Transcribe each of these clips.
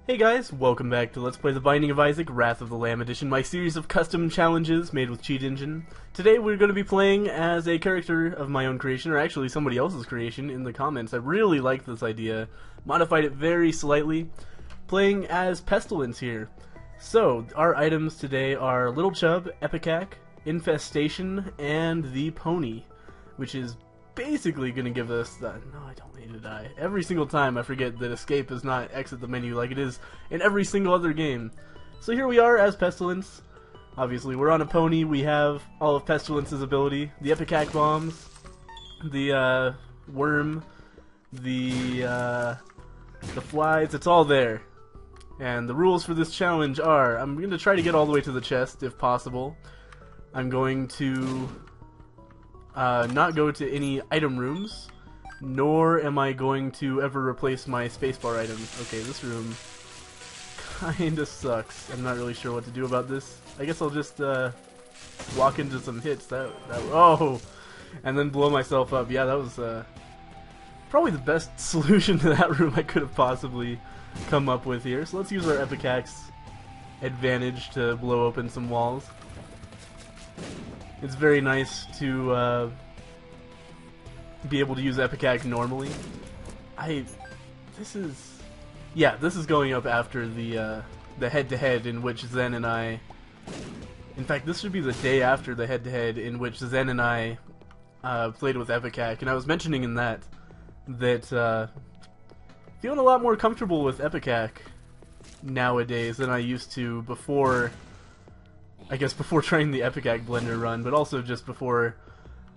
Hey guys, welcome back to Let's Play The Binding of Isaac, Wrath of the Lamb Edition, my series of custom challenges made with Cheat Engine. Today we're going to be playing as a character of my own creation, or actually somebody else's creation in the comments. I really liked this idea, modified it very slightly, playing as Pestilence here. So, our items today are Lil Chub, Ipecac, Infestation, and the Pony, which is basically going to give us the... No, I don't need to die. Every single time I forget that escape is not exit the menu like it is in every single other game. So here we are as Pestilence. Obviously, we're on a pony. We have all of Pestilence's ability. The Ipecac bombs, the worm, the flies, it's all there. And the rules for this challenge are, I'm going to try to get all the way to the chest if possible. I'm going to not go to any item rooms, nor am I going to ever replace my spacebar items. Okay, this room kinda sucks. I'm not really sure what to do about this. I guess I'll just walk into some hits. Oh, and then blow myself up. Yeah, that was probably the best solution to that room I could have possibly come up with here. So let's use our Epicac's advantage to blow open some walls. It's very nice to be able to use Ipecac normally. This is going up after the head-to-head in which Zen and I... In fact, this should be the day after the head-to-head in which Zen and I played with Ipecac, and I was mentioning in that feeling a lot more comfortable with Ipecac nowadays than I used to before. I guess before trying the Ipecac blender run, but also just before,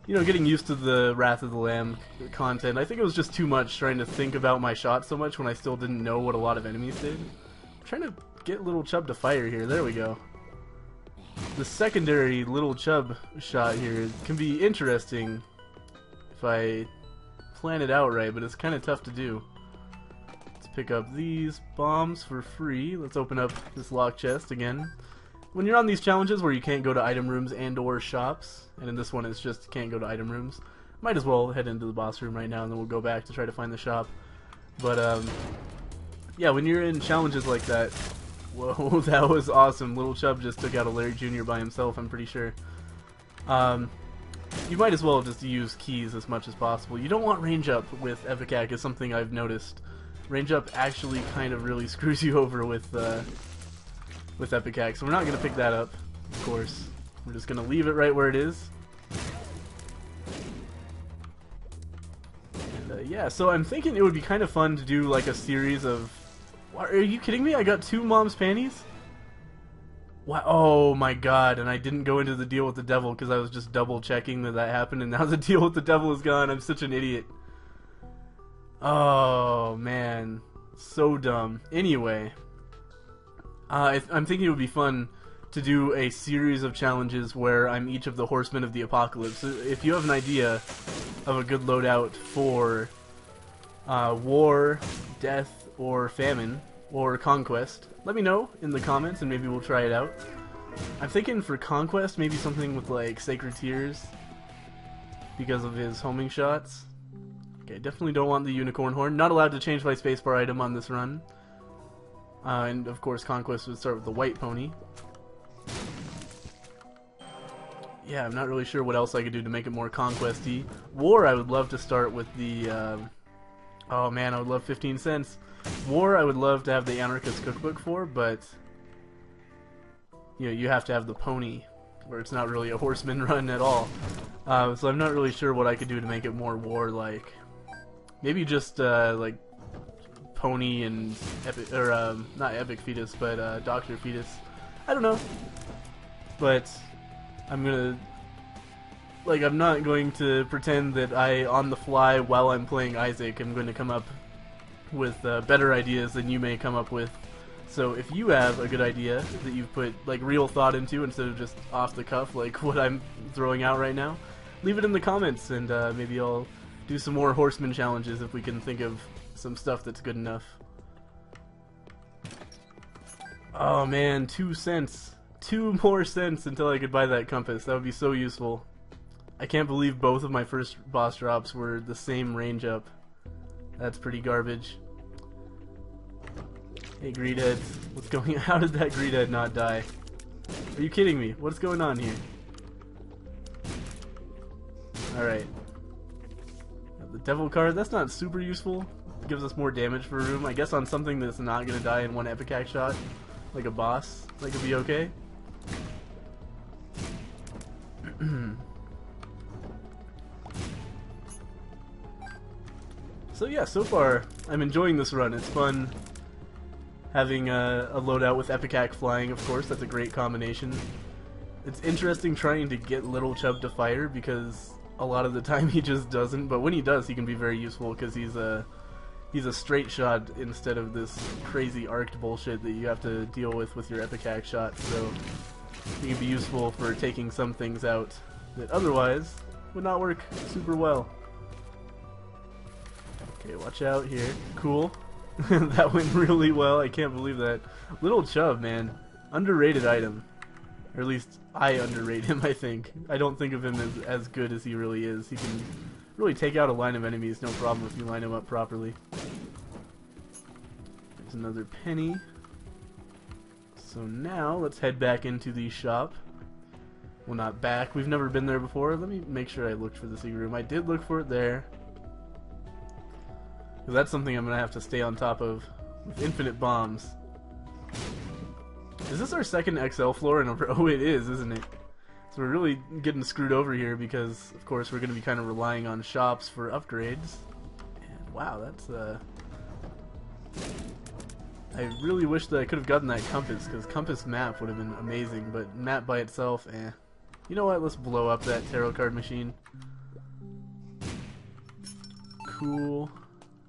you know, getting used to the Wrath of the Lamb content. I think it was just too much trying to think about my shots so much when I still didn't know what a lot of enemies did. I'm trying to get Lil Chub to fire here. There we go. The secondary Lil Chub shot here can be interesting if I plan it out right, but it's kind of tough to do. Let's pick up these bombs for free. Let's open up this lock chest again. When you're on these challenges where you can't go to item rooms and or shops, and in this one it's just can't go to item rooms, might as well head into the boss room right now and then we'll go back to try to find the shop. But yeah, when you're in challenges like that, whoa, that was awesome. Lil Chub just took out a Larry Jr. by himself, I'm pretty sure. You might as well just use keys as much as possible. You don't want range up with Ipecac, is something I've noticed. Range up actually kind of really screws you over with Ipecac, so we're not going to pick that up, of course. We're just going to leave it right where it is. And, yeah, so I'm thinking it would be kind of fun to do like a series of... What, are you kidding me? I got 2 mom's panties? What? Oh my god, and I didn't go into the deal with the devil because I was just double checking that happened, and now the deal with the devil is gone. I'm such an idiot. Oh man, so dumb. Anyway... I'm thinking it would be fun to do a series of challenges where I'm each of the horsemen of the apocalypse. So if you have an idea of a good loadout for war, death, or famine, or conquest, let me know in the comments and maybe we'll try it out. I'm thinking for conquest, maybe something with like Sacred Tears because of his homing shots. Okay, definitely don't want the unicorn horn. Not allowed to change my spacebar item on this run. And of course Conquest would start with the white pony. Yeah, I'm not really sure what else I could do to make it more Conquest-y. War, I would love to start with the... oh man, I would love 15 cents. War, I would love to have the Anarchist Cookbook for, but... You know, you have to have the pony, where it's not really a horseman run at all. So I'm not really sure what I could do to make it more war-like. Maybe just, like... Pony and Epic, or not Epic Fetus, but Dr. Fetus. I don't know, but I'm not going to pretend that on the fly while I'm playing Isaac, I'm going to come up with better ideas than you may come up with. So if you have a good idea that you've put like real thought into instead of just off the cuff like what I'm throwing out right now, leave it in the comments and maybe I'll do some more horseman challenges if we can think of some stuff that's good enough. Oh man, 2 cents. 2 more cents until I could buy that compass. That would be so useful. I can't believe both of my first boss drops were the same range up. That's pretty garbage. Hey, greedheads. What's going on? How did that greedhead not die? Are you kidding me? What's going on here? Alright. The devil card, that's not super useful. It gives us more damage per room. I guess on something that's not going to die in one Ipecac shot, like a boss, that could be okay. So yeah, so far I'm enjoying this run. It's fun having a loadout with Ipecac flying, of course. That's a great combination. It's interesting trying to get Lil Chub to fire because a lot of the time he just doesn't, but when he does he can be very useful because he's a straight shot instead of this crazy arced bullshit that you have to deal with your Ipecac shot, so he can be useful for taking some things out that otherwise would not work super well. Okay, watch out here. Cool. That went really well. I can't believe that. Lil Chub, man. Underrated item. Or at least I underrate him, I think. I don't think of him as good as he really is. He can really take out a line of enemies, no problem if you line him up properly. There's another penny. So now, let's head back into the shop. Well, not back. We've never been there before. Let me make sure I looked for the secret room. I did look for it there. Because that's something I'm going to have to stay on top of with infinite bombs. Is this our second XL floor in a row? Oh, it is, isn't it? So we're really getting screwed over here because, of course, we're going to be kind of relying on shops for upgrades. And wow, that's I really wish that I could have gotten that compass, because compass map would have been amazing, but map by itself, eh. You know what, let's blow up that tarot card machine. Cool.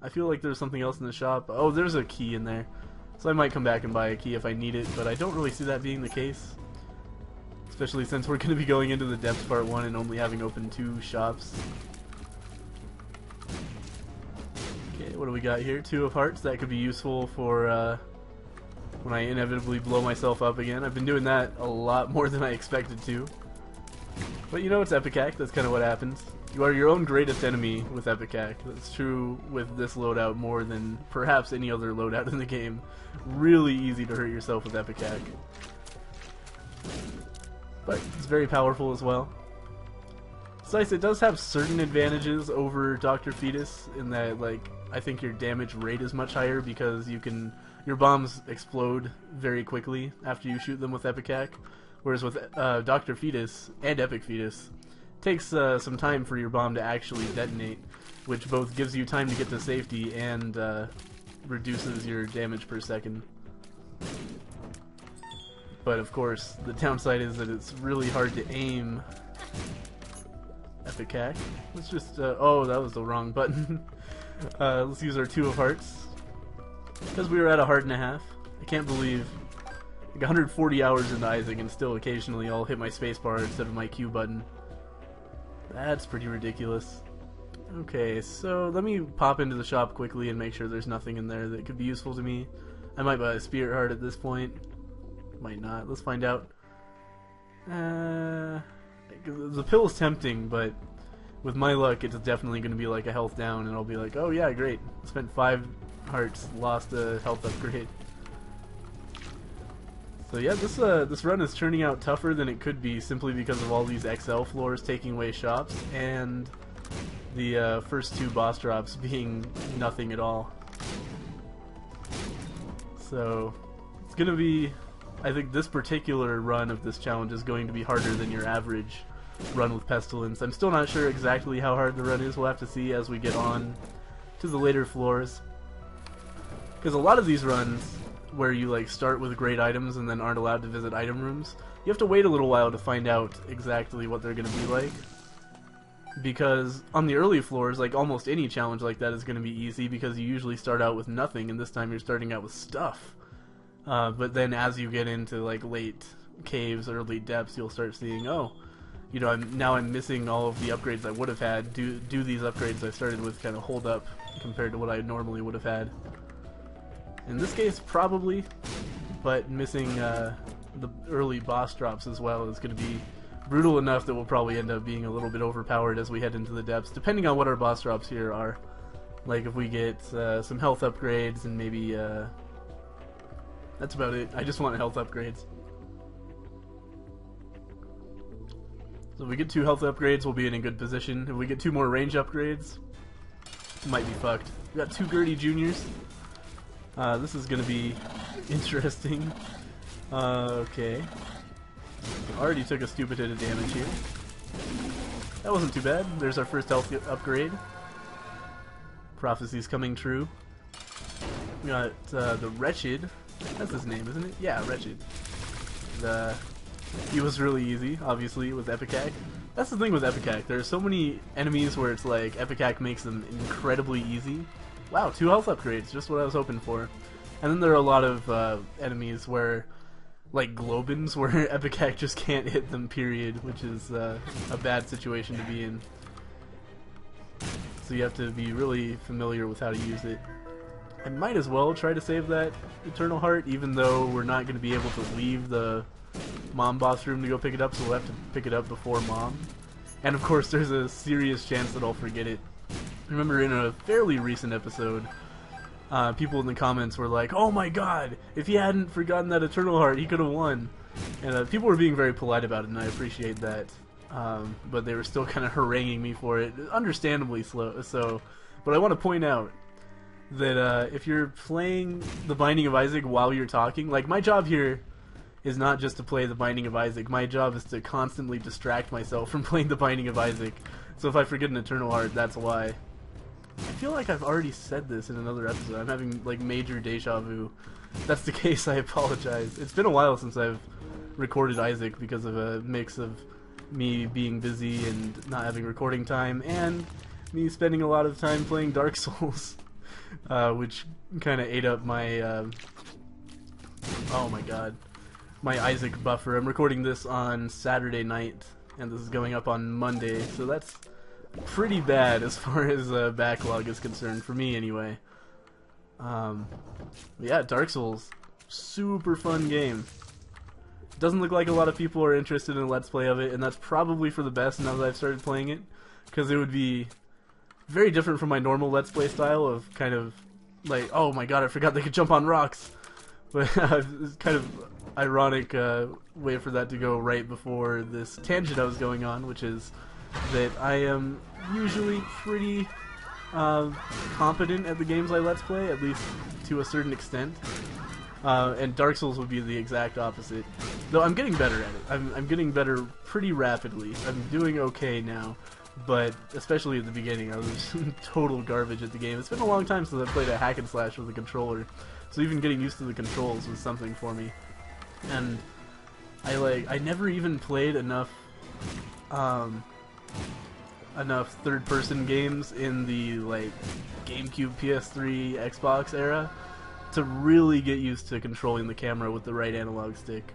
I feel like there's something else in the shop. Oh, there's a key in there. So I might come back and buy a key if I need it, but I don't really see that being the case. Especially since we're going to be going into the depths part 1 and only having opened 2 shops. Okay, what do we got here? 2 of hearts. That could be useful for when I inevitably blow myself up again. I've been doing that a lot more than I expected to. But you know, it's Ipecac. That's kind of what happens. You are your own greatest enemy with Ipecac. That's true with this loadout more than perhaps any other loadout in the game. Really easy to hurt yourself with Ipecac. But it's very powerful as well. Besides, it does have certain advantages over Dr. Fetus in that, like, I think your damage rate is much higher because your bombs explode very quickly after you shoot them with Ipecac. Whereas with Dr. Fetus and Epic Fetus, it takes some time for your bomb to actually detonate, which both gives you time to get to safety and reduces your damage per second. But of course, the downside is that it's really hard to aim Ipecac. Let's just, oh, that was the wrong button. Let's use our 2 of hearts. Because we were at a heart and a half. I can't believe, like 140 hours into Isaac and still occasionally I'll hit my spacebar instead of my Q button. That's pretty ridiculous. Okay, so let me pop into the shop quickly and make sure there's nothing in there that could be useful to me. I might buy a spirit heart at this point. Might not. Let's find out. The pill is tempting, but with my luck, it's definitely going to be like a health down, and I'll be like, oh yeah, great. Spent 5 hearts, lost a health upgrade. So yeah, this run is turning out tougher than it could be simply because of all these XL floors taking away shops, and the first 2 boss drops being nothing at all. So it's going to be, I think this particular run of this challenge is going to be harder than your average run with Pestilence. I'm still not sure exactly how hard the run is. We'll have to see as we get on to the later floors. Because a lot of these runs, where you like start with great items and then aren't allowed to visit item rooms, you have to wait a little while to find out exactly what they're going to be like. Because on the early floors, like almost any challenge like that is going to be easy because you usually start out with nothing, and this time you're starting out with stuff. But then as you get into like late caves or late depths, you'll start seeing, oh, you know, I'm missing all of the upgrades I would have had. Do these upgrades I started with kind of hold up compared to what I normally would have had? In this case, probably, but missing the early boss drops as well is going to be brutal enough that we'll probably end up being a little bit overpowered as we head into the depths, depending on what our boss drops here are. Like if we get some health upgrades and maybe That's about it. I just want health upgrades. So if we get 2 health upgrades, we'll be in a good position. If we get 2 more range upgrades, might be fucked. We got 2 Gertie Juniors. This is gonna be interesting. Okay. Already took a stupid hit of damage here. That wasn't too bad. There's our first health upgrade. Prophecy's coming true. We got the Wretched. That's his name, isn't it? Yeah, Wretched. He was really easy, obviously, with Ipecac. That's the thing with Ipecac. There are so many enemies where it's like Ipecac makes them incredibly easy. Wow, 2 health upgrades, just what I was hoping for. And then there are a lot of enemies where, like Globins, where Ipecac just can't hit them, period, which is a bad situation to be in. So you have to be really familiar with how to use it. I might as well try to save that Eternal Heart, even though we're not going to be able to leave the Mom boss room to go pick it up, so we'll have to pick it up before Mom. And of course there's a serious chance that I'll forget it. I remember in a fairly recent episode, people in the comments were like, "Oh my god, if he hadn't forgotten that Eternal Heart, he could have won." And people were being very polite about it, and I appreciate that. But they were still kind of haranguing me for it, understandably so. But I want to point out that if you're playing The Binding of Isaac while you're talking, like my job here is not just to play The Binding of Isaac. My job is to constantly distract myself from playing The Binding of Isaac. So if I forget an Eternal Heart, that's why. I feel like I've already said this in another episode. I'm having like major deja vu. If that's the case, I apologize. It's been a while since I've recorded Isaac because of a mix of me being busy and not having recording time, and me spending a lot of time playing Dark Souls, which kind of ate up my, oh my god, my Isaac buffer. I'm recording this on Saturday night, and this is going up on Monday, so that's pretty bad as far as backlog is concerned, for me anyway. Yeah, Dark Souls, super fun game. Doesn't look like a lot of people are interested in a Let's Play of it, and that's probably for the best now that I've started playing it, because it would be very different from my normal Let's Play style of kind of like, oh my god, I forgot they could jump on rocks. But it's kind of ironic way for that to go right before this tangent I was going on, which is that I am usually pretty competent at the games I Let's Play, at least to a certain extent. And Dark Souls would be the exact opposite. Though I'm getting better at it. I'm getting better pretty rapidly. I'm doing okay now. But especially at the beginning, I was total garbage at the game. It's been a long time since I played a hack and slash with a controller. So even getting used to the controls was something for me. And I never even played enough third-person games in the like GameCube, PS3, Xbox era to really get used to controlling the camera with the right analog stick.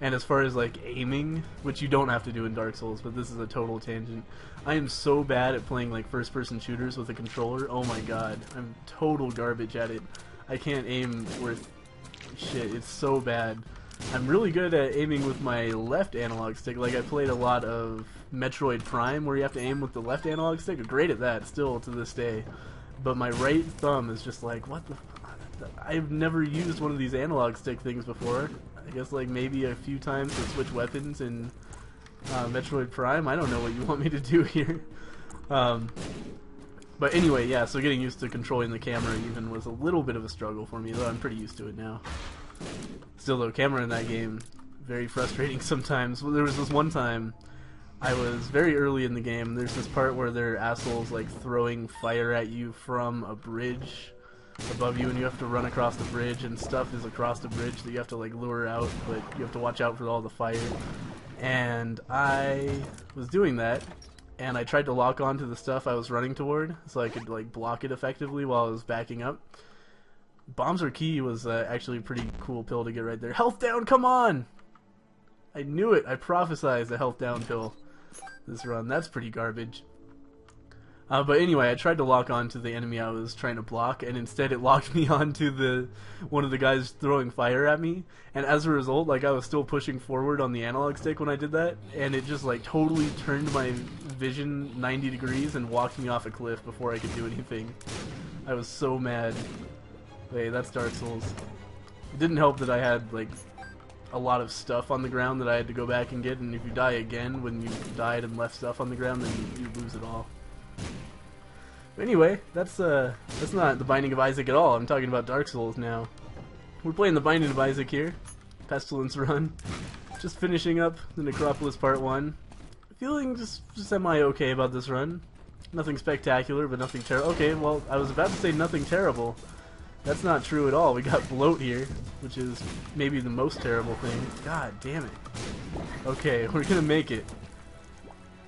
And as far as like aiming, which you don't have to do in Dark Souls, but this is a total tangent, I am so bad at playing like first-person shooters with a controller. Oh my god, I'm total garbage at it. I can't aim worth shit. It's so bad. I'm really good at aiming with my left analog stick. Like I played a lot of Metroid Prime where you have to aim with the left analog stick. I'm great at that still to this day. But my right thumb is just like, what the... I've never used one of these analog stick things before. I guess like maybe a few times to switch weapons in Metroid Prime. I don't know what you want me to do here. But anyway, yeah, so getting used to controlling the camera even was a little bit of a struggle for me, though I'm pretty used to it now. Still though, camera in that game, very frustrating sometimes. There was this one time, I was very early in the game, there's this part where there are assholes like throwing fire at you from a bridge above you, and you have to run across the bridge, and stuff is across the bridge that you have to like lure out, but you have to watch out for all the fire. And I was doing that, and I tried to lock onto the stuff I was running toward so I could like block it effectively while I was backing up. Bombs are key was actually a pretty cool pill to get right there. Health down, come on! I knew it. I prophesized a health down pill this run. That's pretty garbage. But anyway, I tried to lock onto the enemy I was trying to block, and instead it locked me onto one of the guys throwing fire at me. And as a result, like I was still pushing forward on the analog stick when I did that, and it just like totally turned my vision 90 degrees and walked me off a cliff before I could do anything. I was so mad. Hey, that's Dark Souls. It didn't help that I had, like, a lot of stuff on the ground that I had to go back and get, and if you die again when you died and left stuff on the ground, then you lose it all. But anyway, that's not the Binding of Isaac at all. I'm talking about Dark Souls now. We're playing the Binding of Isaac here. Pestilence run. Just finishing up the Necropolis Part 1. Feeling just semi-okay about this run. Nothing spectacular, but nothing terrible. Okay, well, I was about to say nothing terrible. That's not true at all. We got bloat here, which is maybe the most terrible thing. God damn it. Okay, we're gonna make it.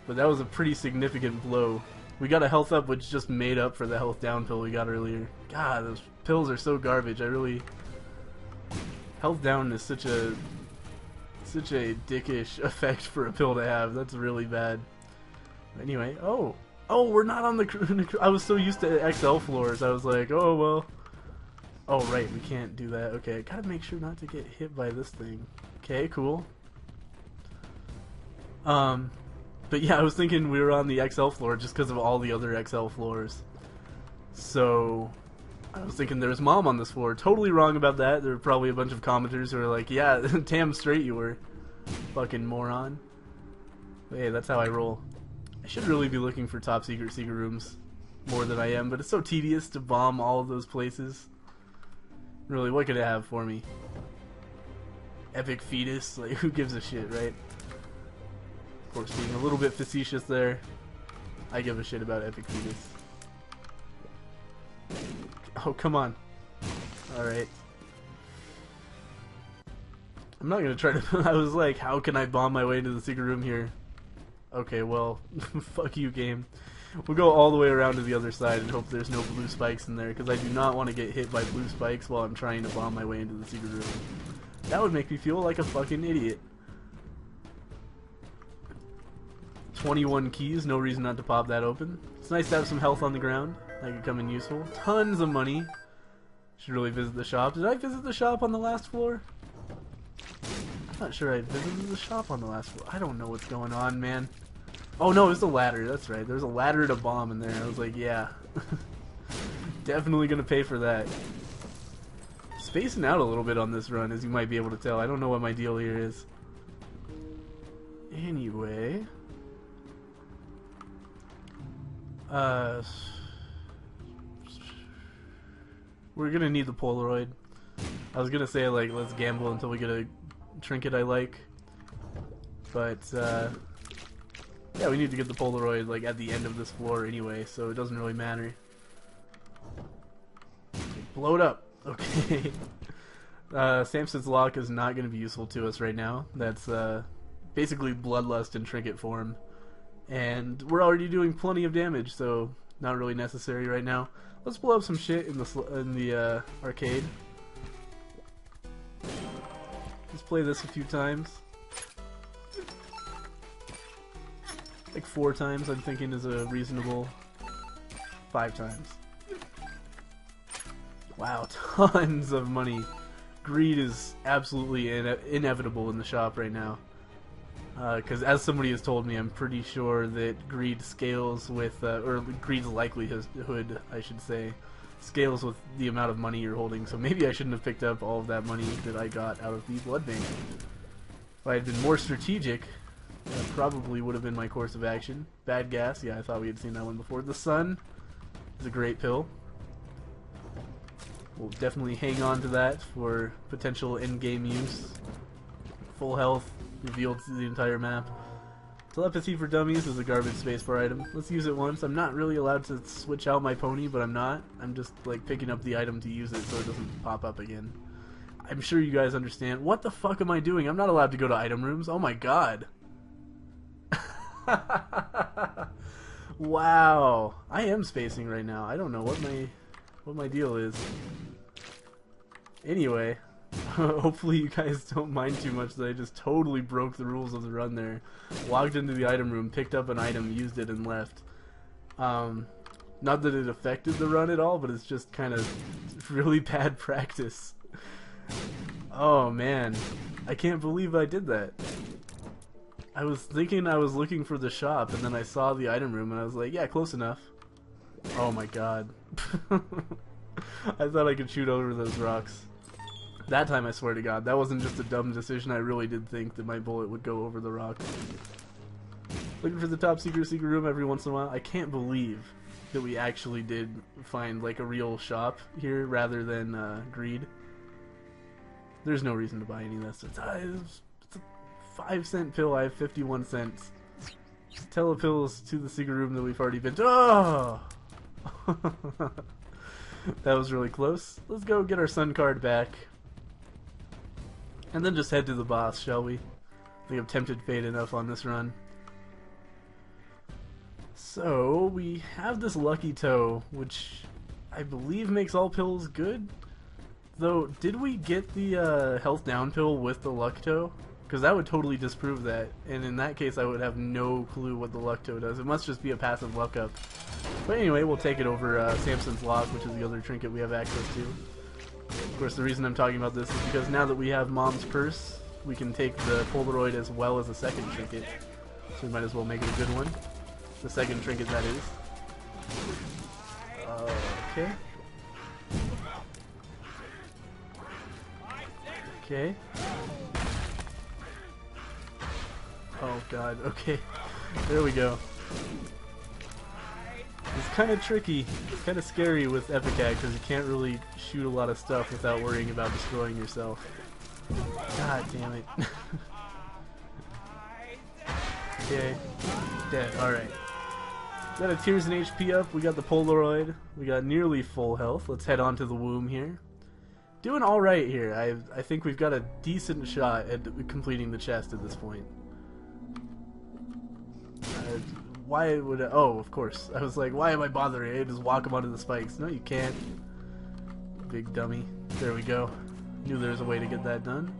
But that was a pretty significant blow. We got a health up, which just made up for the health down pill we got earlier. God, those pills are so garbage. Health down is such a dickish effect for a pill to have. That's really bad. Anyway, oh, we're not on the. I was so used to XL floors. I was like, oh well. Oh right, we can't do that. Okay, I gotta make sure not to get hit by this thing. Okay, cool. But yeah, I was thinking we were on the XL floor just because of all the other XL floors. So I was thinking there was Mom on this floor. Totally wrong about that. There were probably a bunch of commenters who were like, yeah, damn straight you were. Fucking moron. But hey, that's how I roll. I should really be looking for top secret rooms more than I am, but it's so tedious to bomb all of those places. Really, what could it have for me? Epic fetus? Like, who gives a shit, right? Of course, being a little bit facetious there, I give a shit about epic fetus. Oh, come on. Alright. I'm not gonna try to... I was like, how can I bomb my way into the secret room here? Okay, well, fuck you, game. We'll go all the way around to the other side and hope there's no blue spikes in there, because I do not want to get hit by blue spikes while I'm trying to bomb my way into the secret room. That would make me feel like a fucking idiot. 21 keys, no reason not to pop that open. It's nice to have some health on the ground. That could come in useful. Tons of money. Should really visit the shop. Did I visit the shop on the last floor? I'm not sure I visited the shop on the last floor. I don't know what's going on, man. Oh no, it was the ladder. That's right. There's a ladder to bomb in there. I was like, yeah. Definitely gonna pay for that. Spacing out a little bit on this run, as you might be able to tell. I don't know what my deal here is. Anyway. We're gonna need the Polaroid. I was gonna say, like, let's gamble until we get a trinket I like. But, yeah, we need to get the Polaroid, like, at the end of this floor anyway, so it doesn't really matter. Blow it up. Okay. Samson's Lock is not going to be useful to us right now. That's, basically Bloodlust in trinket form. And we're already doing plenty of damage, so not really necessary right now. Let's blow up some shit in the arcade. Let's play this a few times. Like 4 times, I'm thinking, is a reasonable 5 times. Wow, tons of money. Greed is absolutely inevitable in the shop right now. Because as somebody has told me, I'm pretty sure that greed scales with, or greed's likelihood, I should say, scales with the amount of money you're holding. So maybe I shouldn't have picked up all of that money that I got out of the blood bank. If I had been more strategic, that probably would have been my course of action. Bad gas, yeah, I thought we had seen that one before. The sun is a great pill. We'll definitely hang on to that for potential in-game use. Full health, revealed to the entire map. Telepathy for Dummies is a garbage spacebar item. Let's use it once. I'm not really allowed to switch out my pony, but I'm not. I'm just like picking up the item to use it so it doesn't pop up again. I'm sure you guys understand. What the fuck am I doing? I'm not allowed to go to item rooms. Oh my god. Wow. I am spacing right now. I don't know what my deal is. Anyway, hopefully you guys don't mind too much that I just totally broke the rules of the run there. Logged into the item room, picked up an item, used it, and left. Not that it affected the run at all, but it's just kind of really bad practice. Oh man, I can't believe I did that. I was thinking I was looking for the shop, and then I saw the item room, and I was like, yeah, close enough. Oh my god. I thought I could shoot over those rocks. That time, I swear to God, that wasn't just a dumb decision. I really did think that my bullet would go over the rock. Looking for the top secret room every once in a while. I can't believe that we actually did find like a real shop here rather than greed. There's no reason to buy any of this. It's a 5-cent pill. I have 51 cents. Telepills to the secret room that we've already been to. Oh! That was really close. Let's go get our sun card back. And then just head to the boss, shall we? I think I've tempted fate enough on this run. So, we have this lucky toe, which I believe makes all pills good. Though, did we get the health down pill with the luck toe? Because that would totally disprove that, and in that case I would have no clue what the luck toe does. It must just be a passive luck up. But anyway, we'll take it over Samson's Lock, which is the other trinket we have access to. Of course, the reason I'm talking about this is because now that we have Mom's Purse, we can take the Polaroid as well as a second trinket. So we might as well make it a good one. The second trinket, that is. Okay. Okay. Oh god, okay. There we go. It's kind of tricky. It's kind of scary with Ipecac because you can't really shoot a lot of stuff without worrying about destroying yourself. God damn it. Okay. Dead. Alright. Got a Tears and HP up. We got the Polaroid. We got nearly full health. Let's head on to the womb here. Doing alright here. I think we've got a decent shot at completing the chest at this point. Why would I? Oh, of course. I was like, why am I bothering? I just walk them onto the spikes. No, you can't. Big dummy. There we go. Knew there was a way to get that done.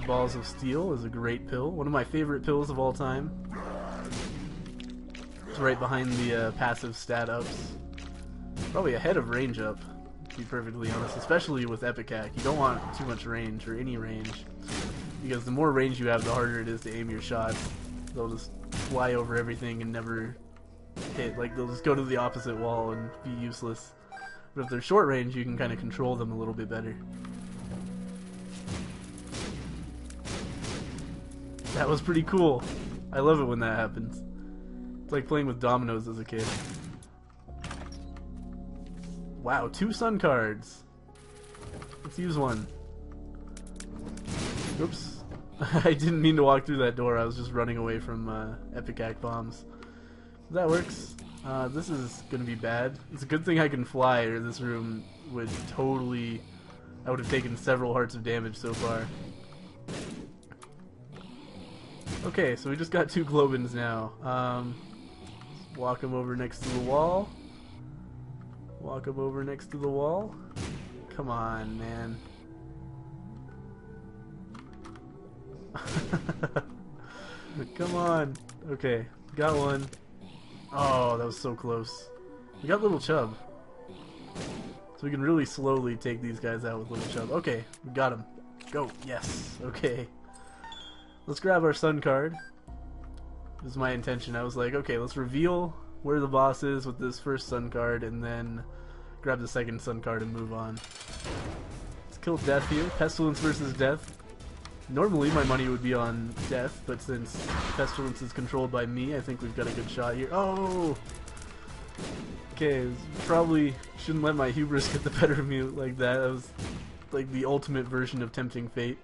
Balls of Steel is a great pill. One of my favorite pills of all time. It's right behind the passive stat ups. Probably ahead of range up, to be perfectly honest. Especially with Ipecac. You don't want too much range, or any range. Because the more range you have, the harder it is to aim your shots. They'll just fly over everything and never hit. Like, they'll just go to the opposite wall and be useless. But if they're short range, you can kind of control them a little bit better. That was pretty cool. I love it when that happens. It's like playing with dominoes as a kid. Wow, 2 sun cards. Let's use one. Oops. I didn't mean to walk through that door. I was just running away from Ipecac bombs. That works. This is gonna be bad. It's a good thing I can fly, or this room would totally... I would have taken several hearts of damage so far. Okay, so we just got 2 Globins now. Walk them over next to the wall. Walk them over next to the wall. Come on, man. Come on. Okay, got one. Oh, that was so close. We got Lil Chub. So we can really slowly take these guys out with Lil Chub. Okay, we got him. Go. Yes. Okay. Let's grab our sun card. This is my intention. I was like, okay, let's reveal where the boss is with this first sun card, and then grab the second sun card and move on. Let's kill Death here. Pestilence versus Death. Normally my money would be on Death, but since Pestilence is controlled by me, I think we've got a good shot here. Oh! Okay, probably shouldn't let my hubris get the better of me like that. That was like the ultimate version of tempting fate.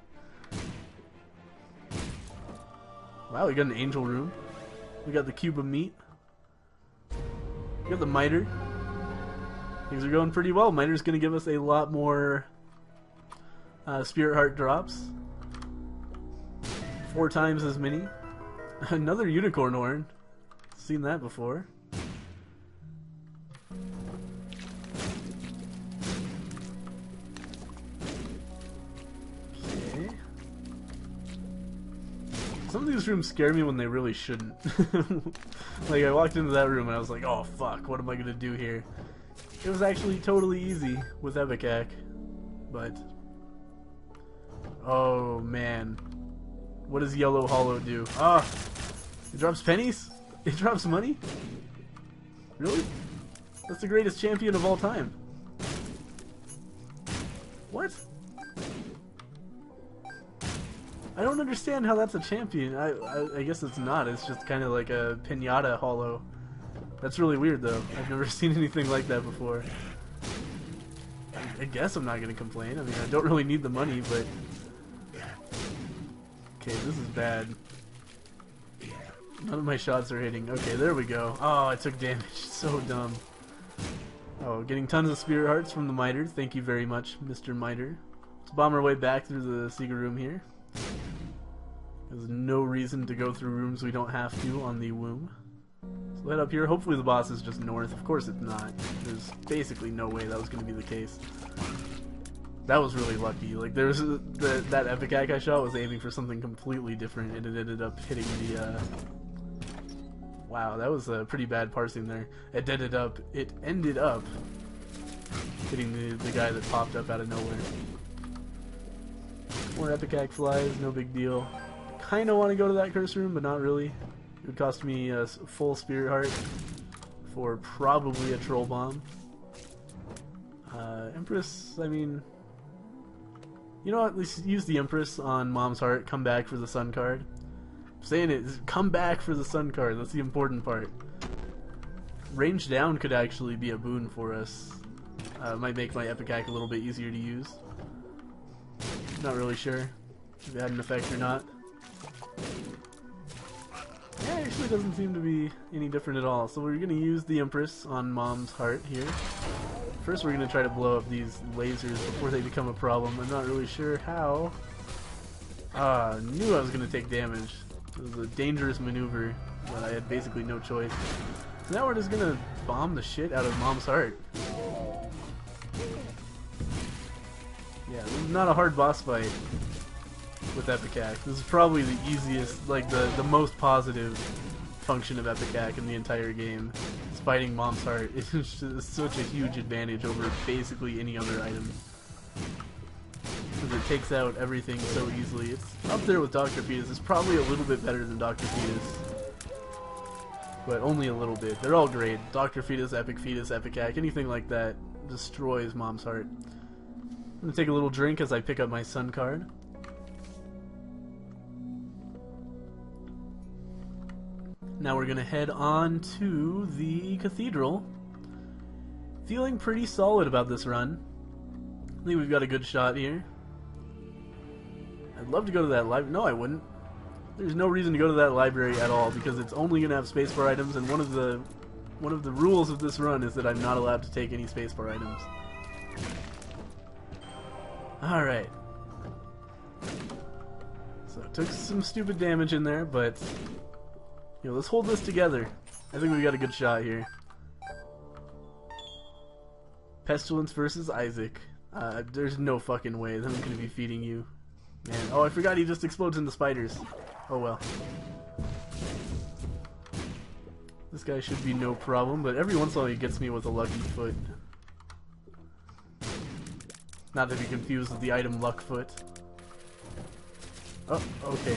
Wow, we got an angel room. We got the cube of meat. We got the miter. Things are going pretty well. Miter's going to give us a lot more spirit heart drops. 4 times as many. Another unicorn horn. Seen that before. Okay. Some of these rooms scare me when they really shouldn't. Like, I walked into that room and I was like, oh fuck, what am I gonna do here? It was actually totally easy with Ipecac, but... oh man. What does Yellow Hollow do? Ah! It drops pennies? It drops money? Really? That's the greatest champion of all time. What? I don't understand how that's a champion. I guess it's not. It's just kind of like a pinata hollow. That's really weird, though. I've never seen anything like that before. I guess I'm not going to complain. I mean, I don't really need the money, but... Okay, this is bad. None of my shots are hitting. Okay, there we go. Oh, I took damage. So dumb. Oh, getting tons of spirit hearts from the miter. Thank you very much, Mr. Miter. Let's bomb our way back through the secret room here. There's no reason to go through rooms we don't have to on the womb. So head up here. Hopefully the boss is just north. Of course it's not. There's basically no way that was going to be the case. That was really lucky. Like, there's that Ipecac I shot was aiming for something completely different, and it ended up hitting the. Wow, that was a pretty bad parsing there. It ended up hitting the guy that popped up out of nowhere. More Ipecac flies, no big deal. Kind of want to go to that curse room, but not really. It would cost me a full spirit heart for probably a troll bomb. Empress, I mean, you know what? Let's use the Empress on Mom's Heart. Come back for the Sun card. I'm saying it. Come back for the Sun card. That's the important part. Range down could actually be a boon for us. Might make my Ipecac a little bit easier to use. Not really sure if it had an effect or not. Yeah, it actually doesn't seem to be any different at all. So we're going to use the Empress on Mom's Heart here. First we're going to try to blow up these lasers before they become a problem. I'm not really sure how. Knew I was going to take damage. It was a dangerous maneuver, but I had basically no choice. So now we're just going to bomb the shit out of Mom's Heart. Yeah, this is not a hard boss fight with Ipecac. This is probably the easiest, like the most positive function of Ipecac in the entire game. It's fighting Mom's Heart. It's just such a huge advantage over basically any other item. Because it takes out everything so easily. It's up there with Dr. Fetus. It's probably a little bit better than Dr. Fetus. But only a little bit. They're all great. Dr. Fetus, Epic Fetus, Ipecac, anything like that destroys Mom's Heart. I'm going to take a little drink as I pick up my Sun card. Now we're going to head on to the Cathedral. Feeling pretty solid about this run. I think we've got a good shot here. I'd love to go to that library. No, I wouldn't. There's no reason to go to that library at all because it's only going to have spacebar items, and one of the rules of this run is that I'm not allowed to take any spacebar items. Alright. So it took some stupid damage in there, but you know, let's hold this together. I think we got a good shot here. Pestilence versus Isaac. There's no fucking way that I'm gonna be feeding you. Man, oh, I forgot he just explodes into spiders. Oh well. This guy should be no problem, but every once in a while he gets me with a lucky foot. Not to be confused with the item Luck Foot. Oh, okay.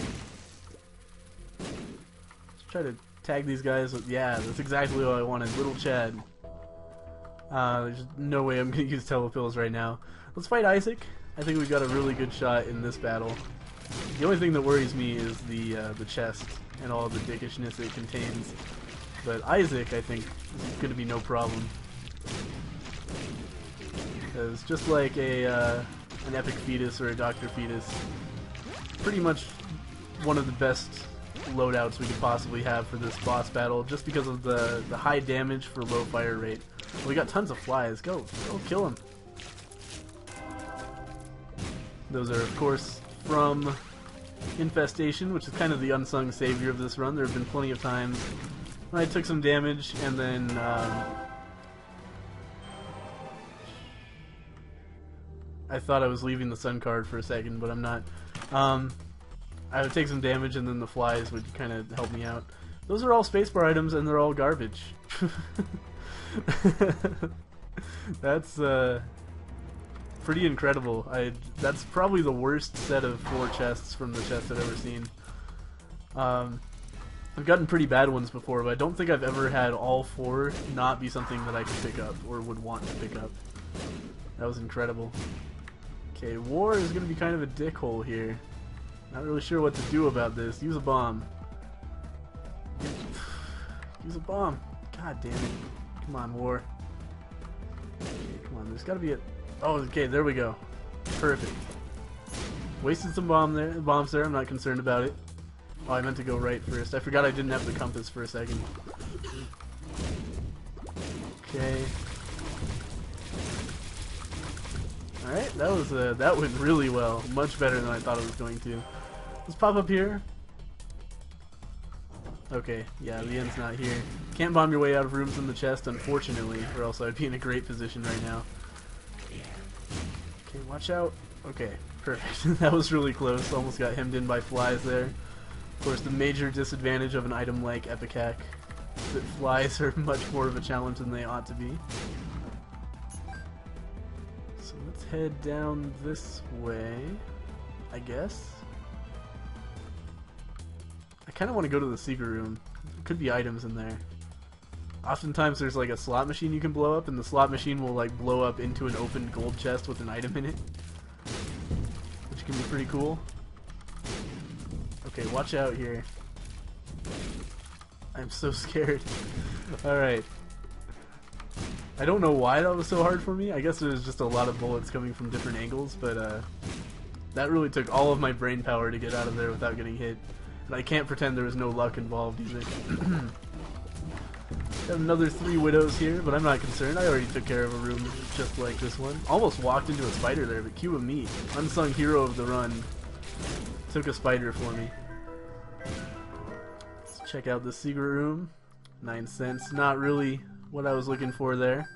Let's try to tag these guys with, yeah, that's exactly what I wanted. Little Chad. There's no way I'm going to use telepills right now. Let's fight Isaac. I think we've got a really good shot in this battle. The only thing that worries me is the chest and all the dickishness it contains. But Isaac, I think, is going to be no problem. Because just like an Epic Fetus or a Dr. Fetus, pretty much one of the best loadouts we could possibly have for this boss battle, just because of the high damage for low fire rate. We got tons of flies. Go kill him. Those are, of course, from Infestation, which is kind of the unsung savior of this run. There have been plenty of times when I took some damage and then I thought I was leaving the Sun card for a second, but I'm not. I would take some damage and then the flies would kind of help me out. Those are all spacebar items and they're all garbage. That's pretty incredible. That's probably the worst set of 4 chests from the chest I've ever seen. I've gotten pretty bad ones before, but I don't think I've ever had all 4 not be something that I could pick up or would want to pick up. That was incredible. Okay, War is going to be kind of a dickhole here. Not really sure what to do about this. Use a bomb. Use a bomb. God damn it. Come on, War. Okay, come on, there's gotta be a... Oh, okay, there we go. Perfect. Wasted some bombs there, I'm not concerned about it. Oh, I meant to go right first. I forgot I didn't have the compass for a second. Okay. Alright, that went really well. Much better than I thought it was going to. Let's pop up here. Okay, yeah, the end's not here. Can't bomb your way out of rooms in the chest, unfortunately, or else I'd be in a great position right now. Okay, watch out. Okay, perfect. That was really close. Almost got hemmed in by flies there. Of course, the major disadvantage of an item like Ipecac is that flies are much more of a challenge than they ought to be. So let's head down this way, I guess. I kind of want to go to the secret room. There could be items in there. Oftentimes there's like a slot machine you can blow up, and the slot machine will like blow up into an open gold chest with an item in it, which can be pretty cool. Okay, watch out here. I'm so scared. Alright. I don't know why that was so hard for me. I guess it was just a lot of bullets coming from different angles, but that really took all of my brain power to get out of there without getting hit. And I can't pretend there was no luck involved either. Got another 3 widows here, but I'm not concerned. I already took care of a room just like this one. Almost walked into a spider there, but cue of me. Unsung hero of the run. Took a spider for me. Let's check out the secret room. 9 cents. Not really what I was looking for there.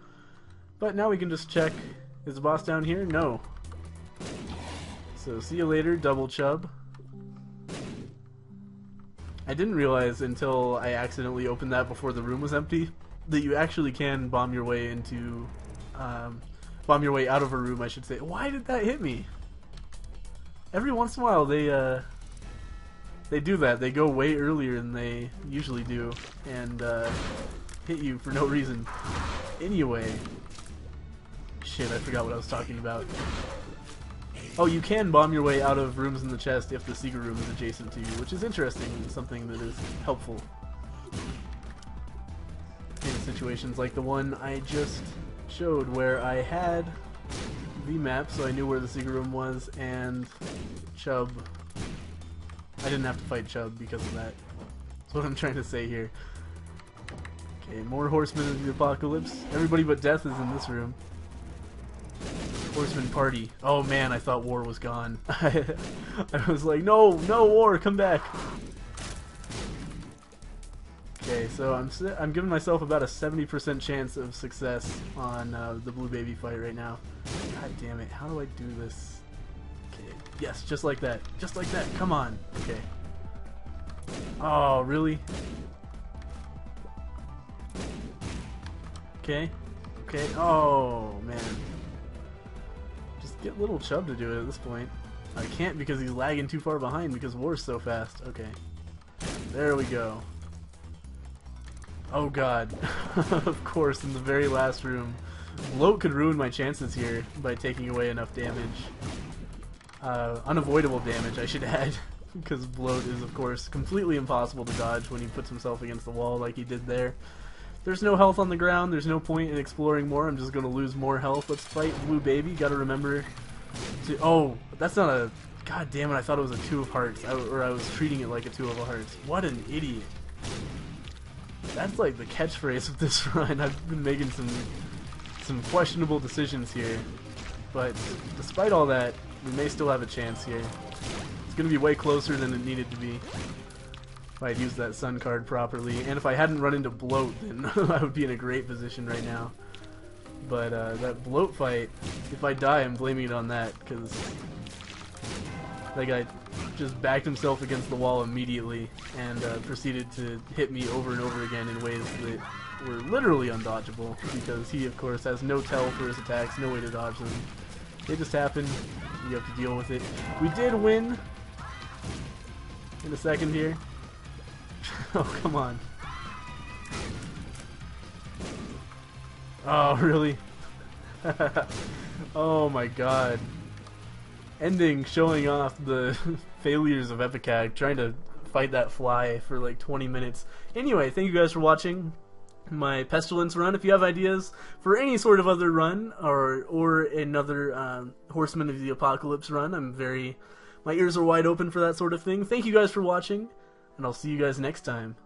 But now we can just check. Is the boss down here? No. So see you later, Double Chub. I didn't realize until I accidentally opened that before the room was empty that you actually can bomb your way into, bomb your way out of a room, I should say. Why did that hit me? Every once in a while they do that. They go way earlier than they usually do and hit you for no reason. Anyway, shit, I forgot what I was talking about. Oh, you can bomb your way out of rooms in the chest if the secret room is adjacent to you, which is interesting and something that is helpful in situations like the one I just showed, where I had the map so I knew where the secret room was, and Chub. I didn't have to fight Chub because of that. That's what I'm trying to say here. Okay, more horsemen of the apocalypse. Everybody but Death is in this room. Horseman party. Oh man, I thought War was gone. I was like, no, no, War, come back. Okay, so I'm giving myself about a 70% chance of success on the blue baby fight right now. God damn it, how do I do this? Okay, yes, just like that. Just like that, come on. Okay. Oh, really? Okay. Okay, oh man. Just get Lil Chub to do it at this point. I can't because he's lagging too far behind because War's so fast. Okay. There we go. Oh god. Of course, in the very last room. Bloat could ruin my chances here by taking away enough damage. Unavoidable damage, I should add. Because Bloat is, of course, completely impossible to dodge when he puts himself against the wall like he did there. There's no health on the ground, there's no point in exploring more, I'm just gonna lose more health. Let's fight Blue Baby, gotta remember to... Oh, that's not a... God damn it, I thought it was a 2 of hearts, or I was treating it like a 2 of hearts. What an idiot. That's like the catchphrase of this run. I've been making some questionable decisions here. But despite all that, we may still have a chance here. It's gonna be way closer than it needed to be. If I had used that sun card properly, and if I hadn't run into Bloat, then I would be in a great position right now. But that Bloat fight, if I die, I'm blaming it on that, because that guy just backed himself against the wall immediately and proceeded to hit me over and over again in ways that were literally undodgeable, because he, of course, has no tell for his attacks, no way to dodge them. They just happen, you have to deal with it. We did win in a second here. Oh, come on. Oh, really? Oh my god. ending showing off the failures of Ipecac, trying to fight that fly for like 20 minutes. Anyway, thank you guys for watching my Pestilence run. If you have ideas for any sort of other run or another Horsemen of the Apocalypse run, my ears are wide open for that sort of thing. Thank you guys for watching, and I'll see you guys next time.